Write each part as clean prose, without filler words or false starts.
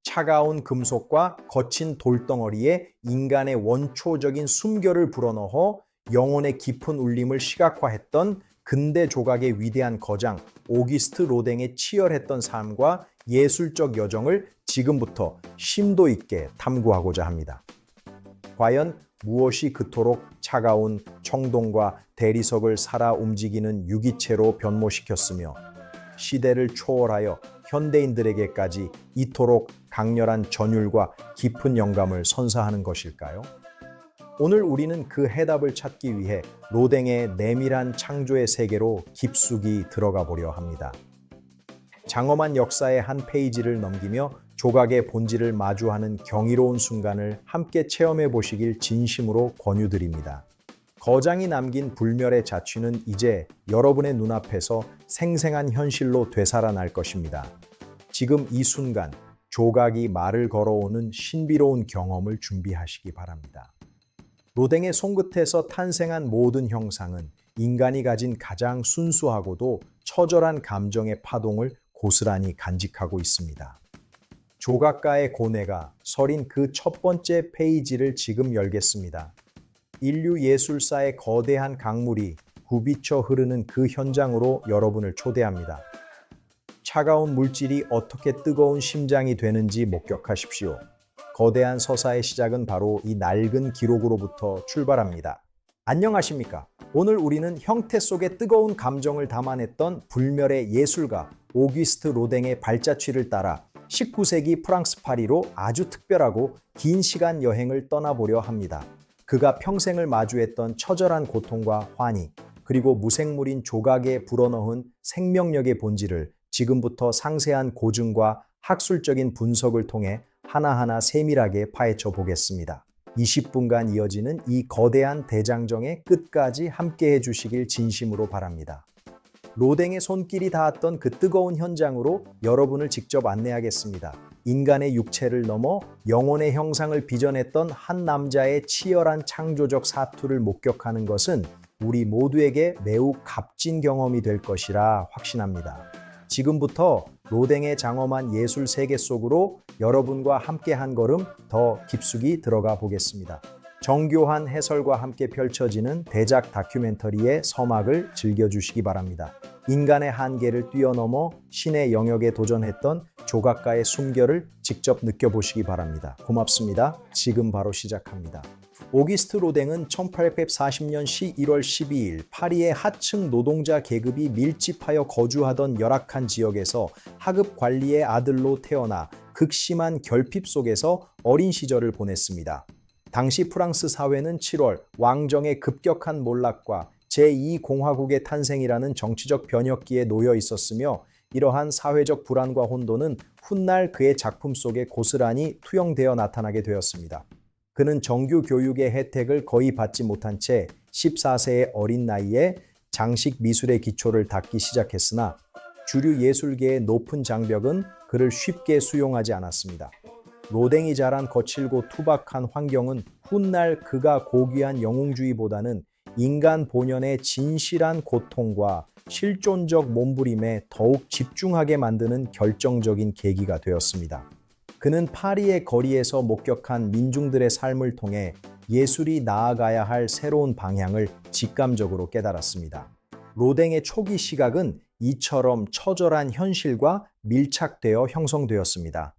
차가운 금속과 거친 돌덩어리에 인간의 원초적인 숨결을 불어넣어 영혼의 깊은 울림을 시각화했던 근대 조각의 위대한 거장 오기스트 로댕의 치열했던 삶과 예술적 여정을 지금부터 심도 있게 탐구하고자 합니다. 과연 무엇이 그토록 차가운 청동과 대리석을 살아 움직이는 유기체로 변모시켰으며 시대를 초월하여 현대인들에게까지 이토록 강렬한 전율과 깊은 영감을 선사하는 것일까요? 오늘 우리는 그 해답을 찾기 위해 로댕의 내밀한 창조의 세계로 깊숙이 들어가 보려 합니다. 장엄한 역사의 한 페이지를 넘기며 조각의 본질을 마주하는 경이로운 순간을 함께 체험해 보시길 진심으로 권유드립니다. 거장이 남긴 불멸의 자취는 이제 여러분의 눈앞에서 생생한 현실로 되살아날 것입니다. 지금 이 순간 조각이 말을 걸어오는 신비로운 경험을 준비하시기 바랍니다. 로댕의 손끝에서 탄생한 모든 형상은 인간이 가진 가장 순수하고도 처절한 감정의 파동을 고스란히 간직하고 있습니다. 조각가의 고뇌가 서린 그 첫 번째 페이지를 지금 열겠습니다. 인류 예술사의 거대한 강물이 굽이쳐 흐르는 그 현장으로 여러분을 초대합니다. 차가운 물질이 어떻게 뜨거운 심장이 되는지 목격하십시오. 거대한 서사의 시작은 바로 이 낡은 기록으로부터 출발합니다. 안녕하십니까? 오늘 우리는 형태 속에 뜨거운 감정을 담아냈던 불멸의 예술가 오기스트 로댕의 발자취를 따라 19세기 프랑스 파리로 아주 특별하고 긴 시간 여행을 떠나보려 합니다. 그가 평생을 마주했던 처절한 고통과 환희, 그리고 무생물인 조각에 불어넣은 생명력의 본질을 지금부터 상세한 고증과 학술적인 분석을 통해 하나하나 세밀하게 파헤쳐 보겠습니다. 20분간 이어지는 이 거대한 대장정의 끝까지 함께해 주시길 진심으로 바랍니다. 로댕의 손길이 닿았던 그 뜨거운 현장으로 여러분을 직접 안내하겠습니다. 인간의 육체를 넘어 영혼의 형상을 빚어냈던 한 남자의 치열한 창조적 사투를 목격하는 것은 우리 모두에게 매우 값진 경험이 될 것이라 확신합니다. 지금부터 로댕의 장엄한 예술 세계 속으로 여러분과 함께 한 걸음 더 깊숙이 들어가 보겠습니다. 정교한 해설과 함께 펼쳐지는 대작 다큐멘터리의 서막을 즐겨주시기 바랍니다. 인간의 한계를 뛰어넘어 신의 영역에 도전했던 조각가의 숨결을 직접 느껴보시기 바랍니다. 고맙습니다. 지금 바로 시작합니다. 오기스트 로댕은 1840년 11월 12일 파리의 하층 노동자 계급이 밀집하여 거주하던 열악한 지역에서 하급 관리의 아들로 태어나 극심한 결핍 속에서 어린 시절을 보냈습니다. 당시 프랑스 사회는 7월 왕정의 급격한 몰락과 제2공화국의 탄생이라는 정치적 변혁기에 놓여 있었으며 이러한 사회적 불안과 혼돈은 훗날 그의 작품 속에 고스란히 투영되어 나타나게 되었습니다. 그는 정규 교육의 혜택을 거의 받지 못한 채 14세의 어린 나이에 장식 미술의 기초를 닦기 시작했으나 주류 예술계의 높은 장벽은 그를 쉽게 수용하지 않았습니다. 로댕이 자란 거칠고 투박한 환경은 훗날 그가 고귀한 영웅주의보다는 인간 본연의 진실한 고통과 실존적 몸부림에 더욱 집중하게 만드는 결정적인 계기가 되었습니다. 그는 파리의 거리에서 목격한 민중들의 삶을 통해 예술이 나아가야 할 새로운 방향을 직감적으로 깨달았습니다. 로댕의 초기 시각은 이처럼 처절한 현실과 밀착되어 형성되었습니다.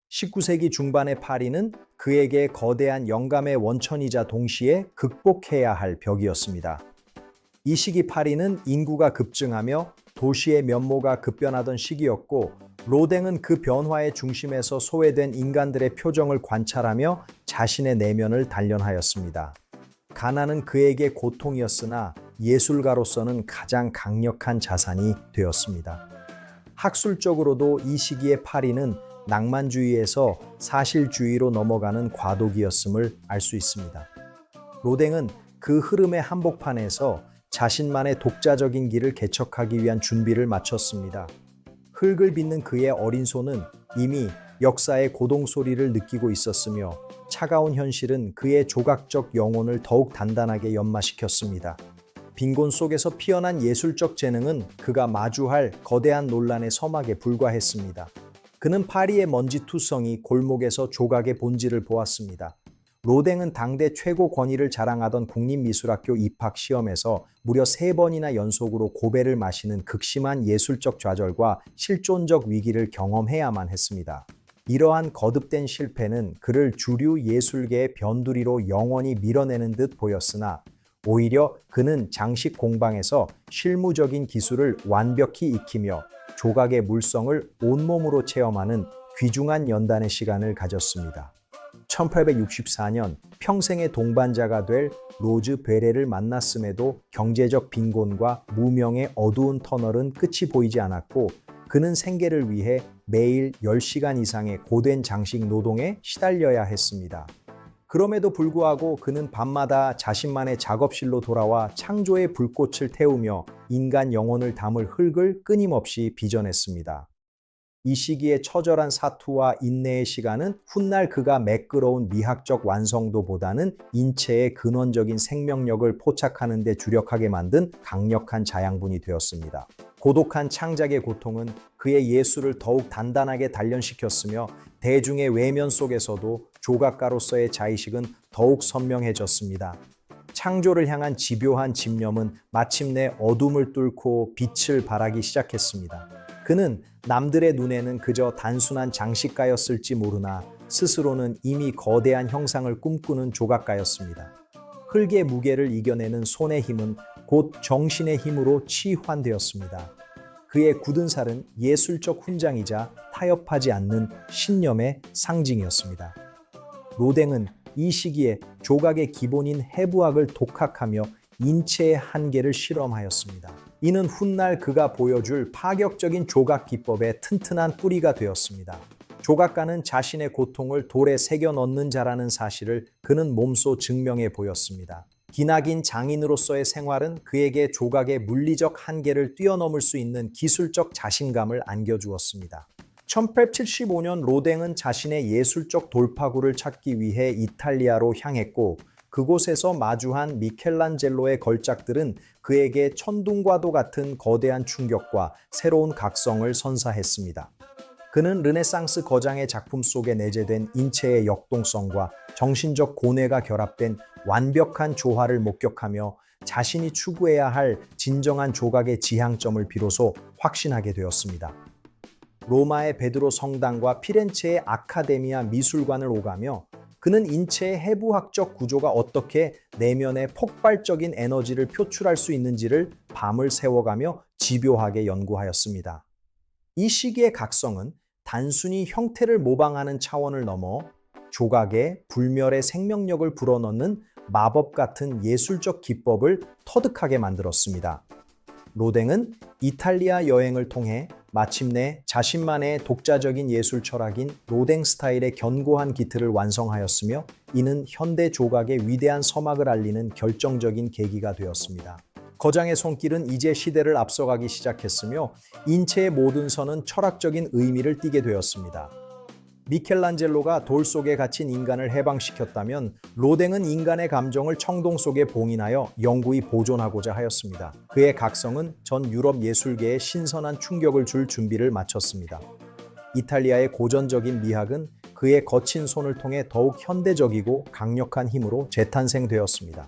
19세기 중반의 파리는 그에게 거대한 영감의 원천이자 동시에 극복해야 할 벽이었습니다. 이 시기 파리는 인구가 급증하며 도시의 면모가 급변하던 시기였고 로댕은 그 변화의 중심에서 소외된 인간들의 표정을 관찰하며 자신의 내면을 단련하였습니다. 가난은 그에게 고통이었으나 예술가로서는 가장 강력한 자산이 되었습니다. 학술적으로도 이 시기의 파리는 낭만주의에서 사실주의로 넘어가는 과도기였음을 알 수 있습니다. 로댕은 그 흐름의 한복판에서 자신만의 독자적인 길을 개척하기 위한 준비를 마쳤습니다. 흙을 빚는 그의 어린 손은 이미 역사의 고동 소리를 느끼고 있었으며 차가운 현실은 그의 조각적 영혼을 더욱 단단하게 연마시켰습니다. 빈곤 속에서 피어난 예술적 재능은 그가 마주할 거대한 논란의 서막에 불과했습니다. 그는 파리의 먼지투성이 골목에서 조각의 본질을 보았습니다. 로댕은 당대 최고 권위를 자랑하던 국립미술학교 입학 시험에서 무려 3번이나 연속으로 고배를 마시는 극심한 예술적 좌절과 실존적 위기를 경험해야만 했습니다. 이러한 거듭된 실패는 그를 주류 예술계의 변두리로 영원히 밀어내는 듯 보였으나 오히려 그는 장식 공방에서 실무적인 기술을 완벽히 익히며 조각의 물성을 온몸으로 체험하는 귀중한 연단의 시간을 가졌습니다. 1864년 평생의 동반자가 될 로즈 베레를 만났음에도 경제적 빈곤과 무명의 어두운 터널은 끝이 보이지 않았고 그는 생계를 위해 매일 10시간 이상의 고된 장식 노동에 시달려야 했습니다. 그럼에도 불구하고 그는 밤마다 자신만의 작업실로 돌아와 창조의 불꽃을 태우며 인간 영혼을 담을 흙을 끊임없이 빚어냈습니다. 이 시기에 처절한 사투와 인내의 시간은 훗날 그가 매끄러운 미학적 완성도보다는 인체의 근원적인 생명력을 포착하는 데 주력하게 만든 강력한 자양분이 되었습니다. 고독한 창작의 고통은 그의 예술을 더욱 단단하게 단련시켰으며 대중의 외면 속에서도 조각가로서의 자의식은 더욱 선명해졌습니다. 창조를 향한 집요한 집념은 마침내 어둠을 뚫고 빛을 발하기 시작했습니다. 그는 남들의 눈에는 그저 단순한 장식가였을지 모르나 스스로는 이미 거대한 형상을 꿈꾸는 조각가였습니다. 흙의 무게를 이겨내는 손의 힘은 곧 정신의 힘으로 치환되었습니다. 그의 굳은 살은 예술적 훈장이자 타협하지 않는 신념의 상징이었습니다. 로댕은 이 시기에 조각의 기본인 해부학을 독학하며 인체의 한계를 실험하였습니다. 이는 훗날 그가 보여줄 파격적인 조각 기법의 튼튼한 뿌리가 되었습니다. 조각가는 자신의 고통을 돌에 새겨 넣는 자라는 사실을 그는 몸소 증명해 보였습니다. 기나긴 장인으로서의 생활은 그에게 조각의 물리적 한계를 뛰어넘을 수 있는 기술적 자신감을 안겨주었습니다. 1875년 로댕은 자신의 예술적 돌파구를 찾기 위해 이탈리아로 향했고 그곳에서 마주한 미켈란젤로의 걸작들은 그에게 천둥과도 같은 거대한 충격과 새로운 각성을 선사했습니다. 그는 르네상스 거장의 작품 속에 내재된 인체의 역동성과 정신적 고뇌가 결합된 완벽한 조화를 목격하며 자신이 추구해야 할 진정한 조각의 지향점을 비로소 확신하게 되었습니다. 로마의 베드로 성당과 피렌체의 아카데미아 미술관을 오가며 그는 인체의 해부학적 구조가 어떻게 내면의 폭발적인 에너지를 표출할 수 있는지를 밤을 새워가며 집요하게 연구하였습니다. 이 시기의 각성은 단순히 형태를 모방하는 차원을 넘어 조각에 불멸의 생명력을 불어넣는 마법 같은 예술적 기법을 터득하게 만들었습니다. 로댕은 이탈리아 여행을 통해 마침내 자신만의 독자적인 예술 철학인 로댕 스타일의 견고한 기틀을 완성하였으며 이는 현대 조각의 위대한 서막을 알리는 결정적인 계기가 되었습니다. 거장의 손길은 이제 시대를 앞서가기 시작했으며 인체의 모든 선은 철학적인 의미를 띠게 되었습니다. 미켈란젤로가 돌 속에 갇힌 인간을 해방시켰다면 로댕은 인간의 감정을 청동 속에 봉인하여 영구히 보존하고자 하였습니다. 그의 각성은 전 유럽 예술계에 신선한 충격을 줄 준비를 마쳤습니다. 이탈리아의 고전적인 미학은 그의 거친 손을 통해 더욱 현대적이고 강력한 힘으로 재탄생되었습니다.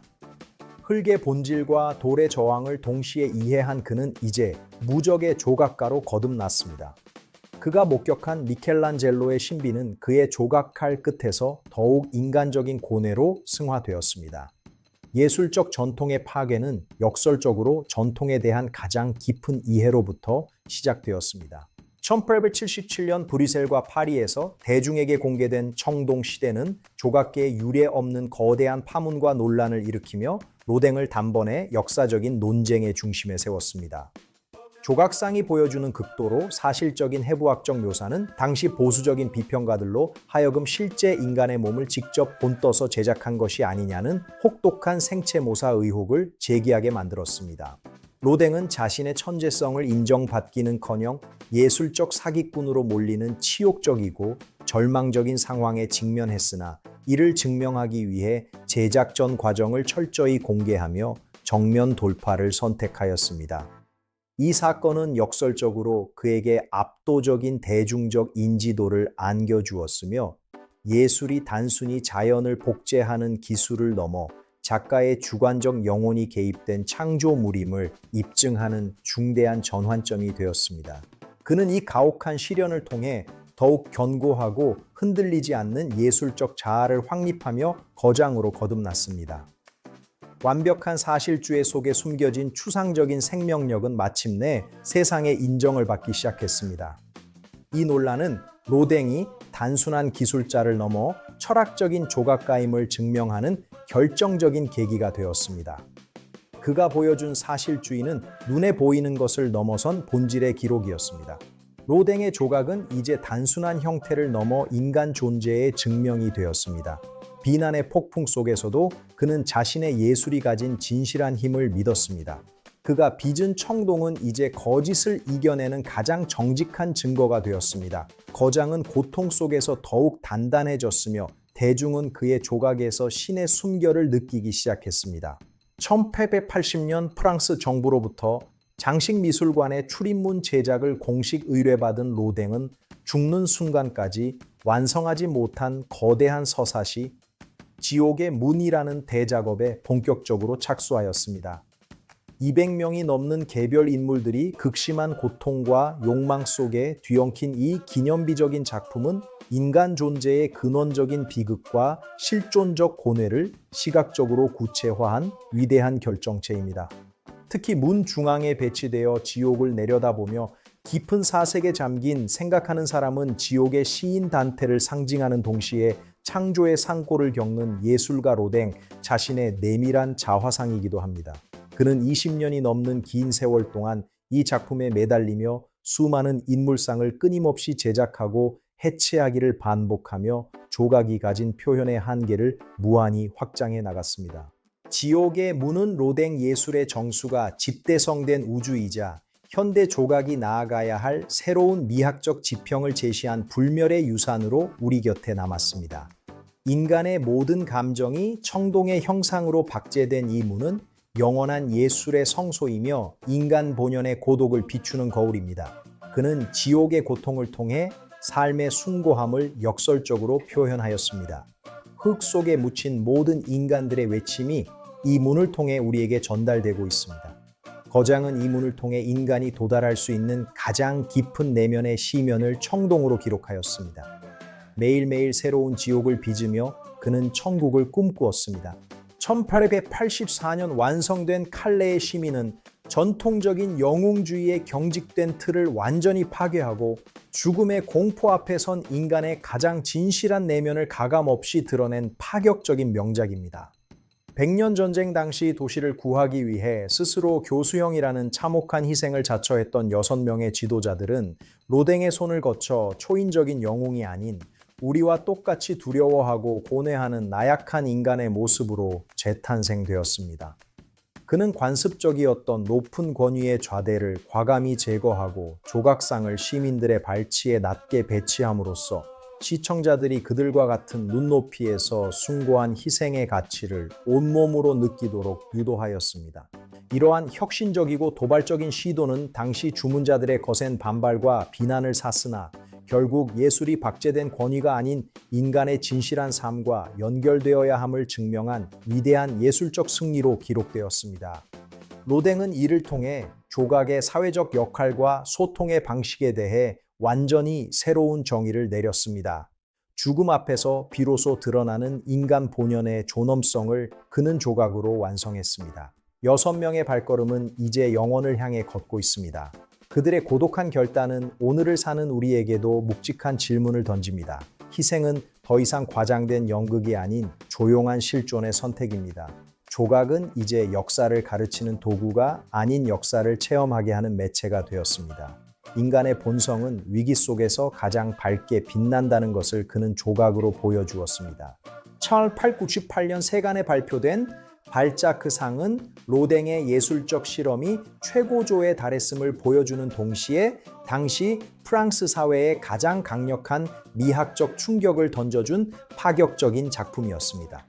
흙의 본질과 돌의 저항을 동시에 이해한 그는 이제 무적의 조각가로 거듭났습니다. 그가 목격한 미켈란젤로의 신비는 그의 조각칼 끝에서 더욱 인간적인 고뇌로 승화되었습니다. 예술적 전통의 파괴는 역설적으로 전통에 대한 가장 깊은 이해로부터 시작되었습니다. 1877년 브뤼셀과 파리에서 대중에게 공개된 청동 시대는 조각계의 유례 없는 거대한 파문과 논란을 일으키며 로댕을 단번에 역사적인 논쟁의 중심에 세웠습니다. 조각상이 보여주는 극도로 사실적인 해부학적 묘사는 당시 보수적인 비평가들로 하여금 실제 인간의 몸을 직접 본떠서 제작한 것이 아니냐는 혹독한 생체모사 의혹을 제기하게 만들었습니다. 로댕은 자신의 천재성을 인정받기는커녕 예술적 사기꾼으로 몰리는 치욕적이고 절망적인 상황에 직면했으나 이를 증명하기 위해 제작 전 과정을 철저히 공개하며 정면 돌파를 선택하였습니다. 이 사건은 역설적으로 그에게 압도적인 대중적 인지도를 안겨주었으며 예술이 단순히 자연을 복제하는 기술을 넘어 작가의 주관적 영혼이 개입된 창조물임을 입증하는 중대한 전환점이 되었습니다. 그는 이 가혹한 시련을 통해 더욱 견고하고 흔들리지 않는 예술적 자아를 확립하며 거장으로 거듭났습니다. 완벽한 사실주의 속에 숨겨진 추상적인 생명력은 마침내 세상의 인정을 받기 시작했습니다. 이 논란은 로댕이 단순한 기술자를 넘어 철학적인 조각가임을 증명하는 결정적인 계기가 되었습니다. 그가 보여준 사실주의는 눈에 보이는 것을 넘어선 본질의 기록이었습니다. 로댕의 조각은 이제 단순한 형태를 넘어 인간 존재의 증명이 되었습니다. 비난의 폭풍 속에서도 그는 자신의 예술이 가진 진실한 힘을 믿었습니다. 그가 빚은 청동은 이제 거짓을 이겨내는 가장 정직한 증거가 되었습니다. 거장은 고통 속에서 더욱 단단해졌으며 대중은 그의 조각에서 신의 숨결을 느끼기 시작했습니다. 1880년 프랑스 정부로부터 장식미술관의 출입문 제작을 공식 의뢰받은 로댕은 죽는 순간까지 완성하지 못한 거대한 서사시 지옥의 문이라는 대작업에 본격적으로 착수하였습니다. 200명이 넘는 개별 인물들이 극심한 고통과 욕망 속에 뒤엉킨 이 기념비적인 작품은 인간 존재의 근원적인 비극과 실존적 고뇌를 시각적으로 구체화한 위대한 결정체입니다. 특히 문 중앙에 배치되어 지옥을 내려다보며 깊은 사색에 잠긴 생각하는 사람은 지옥의 시인 단테를 상징하는 동시에 창조의 상고를 겪는 예술가 로댕 자신의 내밀한 자화상이기도 합니다. 그는 20년이 넘는 긴 세월 동안 이 작품에 매달리며 수많은 인물상을 끊임없이 제작하고 해체하기를 반복하며 조각이 가진 표현의 한계를 무한히 확장해 나갔습니다. 지옥의 문은 로댕 예술의 정수가 집대성된 우주이자 현대 조각이 나아가야 할 새로운 미학적 지평을 제시한 불멸의 유산으로 우리 곁에 남았습니다. 인간의 모든 감정이 청동의 형상으로 박제된 이 문은 영원한 예술의 성소이며 인간 본연의 고독을 비추는 거울입니다. 그는 지옥의 고통을 통해 삶의 숭고함을 역설적으로 표현하였습니다. 흙 속에 묻힌 모든 인간들의 외침이 이 문을 통해 우리에게 전달되고 있습니다. 거장은 이 문을 통해 인간이 도달할 수 있는 가장 깊은 내면의 시면을 청동으로 기록하였습니다. 매일매일 새로운 지옥을 빚으며 그는 천국을 꿈꾸었습니다. 1884년 완성된 칼레의 시민은 전통적인 영웅주의의 경직된 틀을 완전히 파괴하고 죽음의 공포 앞에 선 인간의 가장 진실한 내면을 가감없이 드러낸 파격적인 명작입니다. 백년 전쟁 당시 도시를 구하기 위해 스스로 교수형이라는 참혹한 희생을 자처했던 6명의 지도자들은 로댕의 손을 거쳐 초인적인 영웅이 아닌 우리와 똑같이 두려워하고 고뇌하는 나약한 인간의 모습으로 재탄생되었습니다. 그는 관습적이었던 높은 권위의 좌대를 과감히 제거하고 조각상을 시민들의 발치에 낮게 배치함으로써 시청자들이 그들과 같은 눈높이에서 숭고한 희생의 가치를 온몸으로 느끼도록 유도하였습니다. 이러한 혁신적이고 도발적인 시도는 당시 주문자들의 거센 반발과 비난을 샀으나 결국 예술이 박제된 권위가 아닌 인간의 진실한 삶과 연결되어야 함을 증명한 위대한 예술적 승리로 기록되었습니다. 로댕은 이를 통해 조각의 사회적 역할과 소통의 방식에 대해 완전히 새로운 정의를 내렸습니다. 죽음 앞에서 비로소 드러나는 인간 본연의 존엄성을 그는 조각으로 완성했습니다. 6명의 발걸음은 이제 영원을 향해 걷고 있습니다. 그들의 고독한 결단은 오늘을 사는 우리에게도 묵직한 질문을 던집니다. 희생은 더 이상 과장된 연극이 아닌 조용한 실존의 선택입니다. 조각은 이제 역사를 가르치는 도구가 아닌 역사를 체험하게 하는 매체가 되었습니다. 인간의 본성은 위기 속에서 가장 밝게 빛난다는 것을 그는 조각으로 보여주었습니다. 1898년 세간에 발표된 발자크상은 로댕의 예술적 실험이 최고조에 달했음을 보여주는 동시에 당시 프랑스 사회에 가장 강력한 미학적 충격을 던져준 파격적인 작품이었습니다.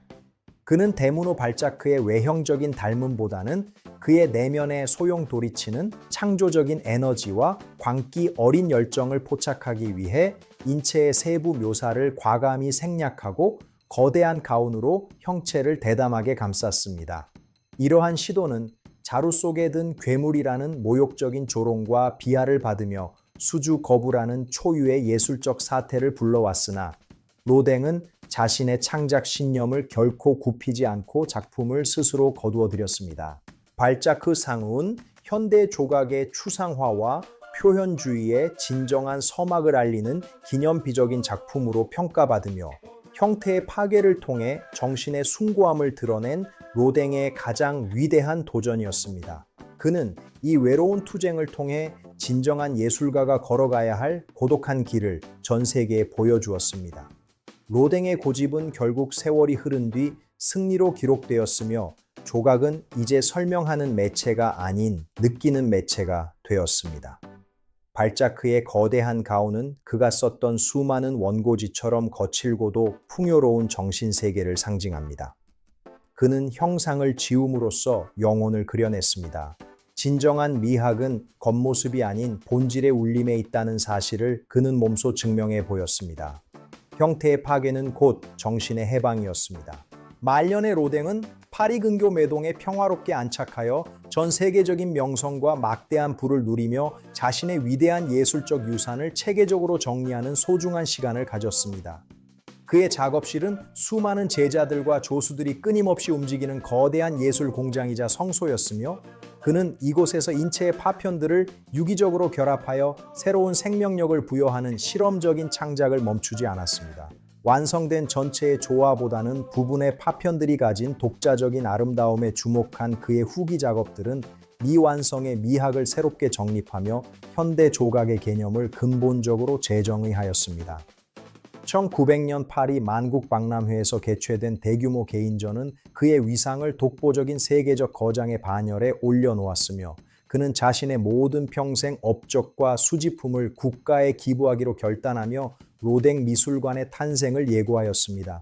그는 데무노 발자크의 외형적인 닮음보다는 그의 내면에 소용돌이치는 창조적인 에너지와 광기 어린 열정을 포착하기 위해 인체의 세부 묘사를 과감히 생략하고 거대한 가운으로 형체를 대담하게 감쌌습니다. 이러한 시도는 자루 속에 든 괴물이라는 모욕적인 조롱과 비하를 받으며 수주 거부라는 초유의 예술적 사태를 불러왔으나 로댕은 자신의 창작 신념을 결코 굽히지 않고 작품을 스스로 거두어들였습니다. 발자크 상은 현대 조각의 추상화와 표현주의의 진정한 서막을 알리는 기념비적인 작품으로 평가받으며 형태의 파괴를 통해 정신의 숭고함을 드러낸 로댕의 가장 위대한 도전이었습니다. 그는 이 외로운 투쟁을 통해 진정한 예술가가 걸어가야 할 고독한 길을 전 세계에 보여주었습니다. 로댕의 고집은 결국 세월이 흐른 뒤 승리로 기록되었으며 조각은 이제 설명하는 매체가 아닌 느끼는 매체가 되었습니다. 발자크의 거대한 가운은 그가 썼던 수많은 원고지처럼 거칠고도 풍요로운 정신세계를 상징합니다. 그는 형상을 지음으로써 영혼을 그려냈습니다. 진정한 미학은 겉모습이 아닌 본질의 울림에 있다는 사실을 그는 몸소 증명해 보였습니다. 형태의 파괴는 곧 정신의 해방이었습니다. 말년의 로댕은 파리 근교 매동에 평화롭게 안착하여 전 세계적인 명성과 막대한 부를 누리며 자신의 위대한 예술적 유산을 체계적으로 정리하는 소중한 시간을 가졌습니다. 그의 작업실은 수많은 제자들과 조수들이 끊임없이 움직이는 거대한 예술 공장이자 성소였으며 그는 이곳에서 인체의 파편들을 유기적으로 결합하여 새로운 생명력을 부여하는 실험적인 창작을 멈추지 않았습니다. 완성된 전체의 조화보다는 부분의 파편들이 가진 독자적인 아름다움에 주목한 그의 후기 작업들은 미완성의 미학을 새롭게 정립하며 현대 조각의 개념을 근본적으로 재정의하였습니다. 1900년 파리 만국박람회에서 개최된 대규모 개인전은 그의 위상을 독보적인 세계적 거장의 반열에 올려놓았으며 그는 자신의 모든 평생 업적과 수집품을 국가에 기부하기로 결단하며 로댕 미술관의 탄생을 예고하였습니다.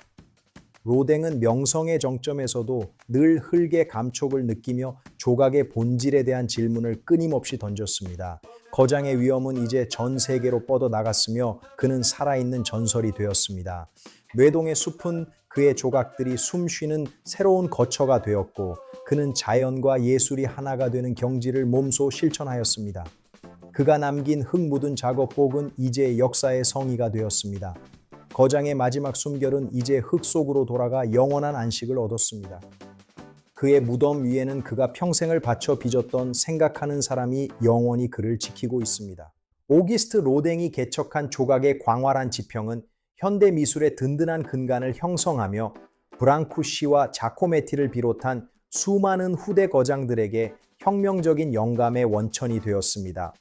로댕은 명성의 정점에서도 늘 흙의 감촉을 느끼며 조각의 본질에 대한 질문을 끊임없이 던졌습니다. 거장의 위엄은 이제 전 세계로 뻗어나갔으며 그는 살아있는 전설이 되었습니다. 뇌동의 숲은 그의 조각들이 숨쉬는 새로운 거처가 되었고 그는 자연과 예술이 하나가 되는 경지를 몸소 실천하였습니다. 그가 남긴 흙 묻은 작업복은 이제 역사의 성의가 되었습니다. 거장의 마지막 숨결은 이제 흙 속으로 돌아가 영원한 안식을 얻었습니다. 그의 무덤 위에는 그가 평생을 바쳐 빚었던 생각하는 사람이 영원히 그를 지키고 있습니다. 오기스트 로댕이 개척한 조각의 광활한 지평은 현대 미술의 든든한 근간을 형성하며 브랑쿠시와 자코메티를 비롯한 수많은 후대 거장들에게 혁명적인 영감의 원천이 되었습니다.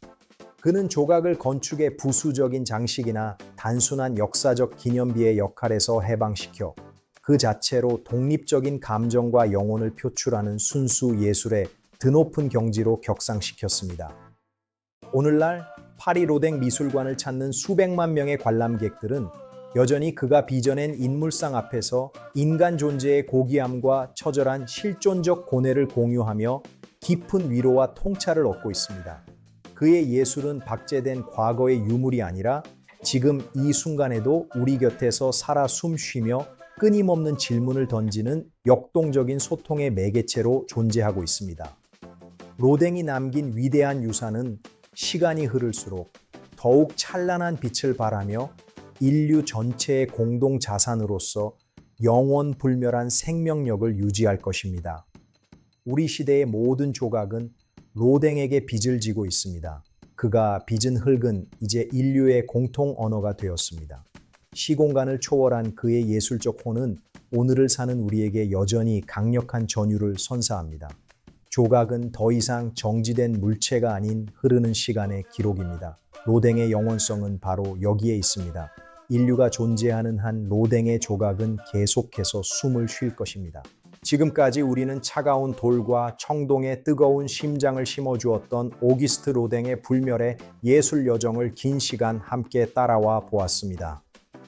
그는 조각을 건축의 부수적인 장식이나 단순한 역사적 기념비의 역할에서 해방시켜 그 자체로 독립적인 감정과 영혼을 표출하는 순수 예술의 드높은 경지로 격상시켰습니다. 오늘날 파리 로댕 미술관을 찾는 수백만 명의 관람객들은 여전히 그가 빚어낸 인물상 앞에서 인간 존재의 고귀함과 처절한 실존적 고뇌를 공유하며 깊은 위로와 통찰을 얻고 있습니다. 그의 예술은 박제된 과거의 유물이 아니라 지금 이 순간에도 우리 곁에서 살아 숨쉬며 끊임없는 질문을 던지는 역동적인 소통의 매개체로 존재하고 있습니다. 로댕이 남긴 위대한 유산은 시간이 흐를수록 더욱 찬란한 빛을 발하며 인류 전체의 공동 자산으로서 영원 불멸한 생명력을 유지할 것입니다. 우리 시대의 모든 조각은 로댕에게 빚을 지고 있습니다. 그가 빚은 흙은 이제 인류의 공통 언어가 되었습니다. 시공간을 초월한 그의 예술적 혼은 오늘을 사는 우리에게 여전히 강력한 전율을 선사합니다. 조각은 더 이상 정지된 물체가 아닌 흐르는 시간의 기록입니다. 로댕의 영원성은 바로 여기에 있습니다. 인류가 존재하는 한 로댕의 조각은 계속해서 숨을 쉴 것입니다. 지금까지 우리는 차가운 돌과 청동의 뜨거운 심장을 심어주었던 오기스트 로댕의 불멸의 예술 여정을 긴 시간 함께 따라와 보았습니다.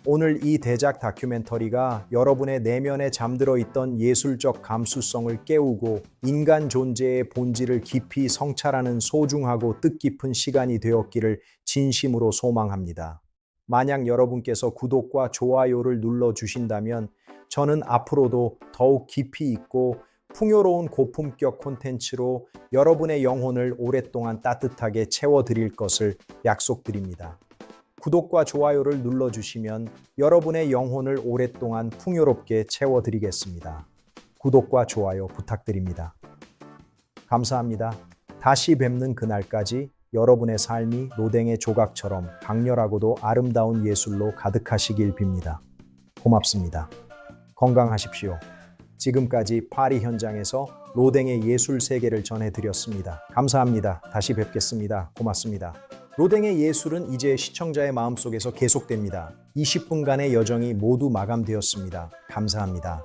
오늘 이 대작 다큐멘터리가 여러분의 내면에 잠들어 있던 예술적 감수성을 깨우고 인간 존재의 본질을 깊이 성찰하는 소중하고 뜻깊은 시간이 되었기를 진심으로 소망합니다. 만약 여러분께서 구독과 좋아요를 눌러주신다면 저는 앞으로도 더욱 깊이 있고 풍요로운 고품격 콘텐츠로 여러분의 영혼을 오랫동안 따뜻하게 채워드릴 것을 약속드립니다. 구독과 좋아요를 눌러주시면 여러분의 영혼을 오랫동안 풍요롭게 채워드리겠습니다. 구독과 좋아요 부탁드립니다. 감사합니다. 다시 뵙는 그날까지 여러분의 삶이 노댕의 조각처럼 강렬하고도 아름다운 예술로 가득하시길 빕니다. 고맙습니다. 건강하십시오. 지금까지 파리 현장에서 로댕의 예술 세계를 전해드렸습니다. 감사합니다. 다시 뵙겠습니다. 고맙습니다. 로댕의 예술은 이제 시청자의 마음속에서 계속됩니다. 20분간의 여정이 모두 마감되었습니다. 감사합니다.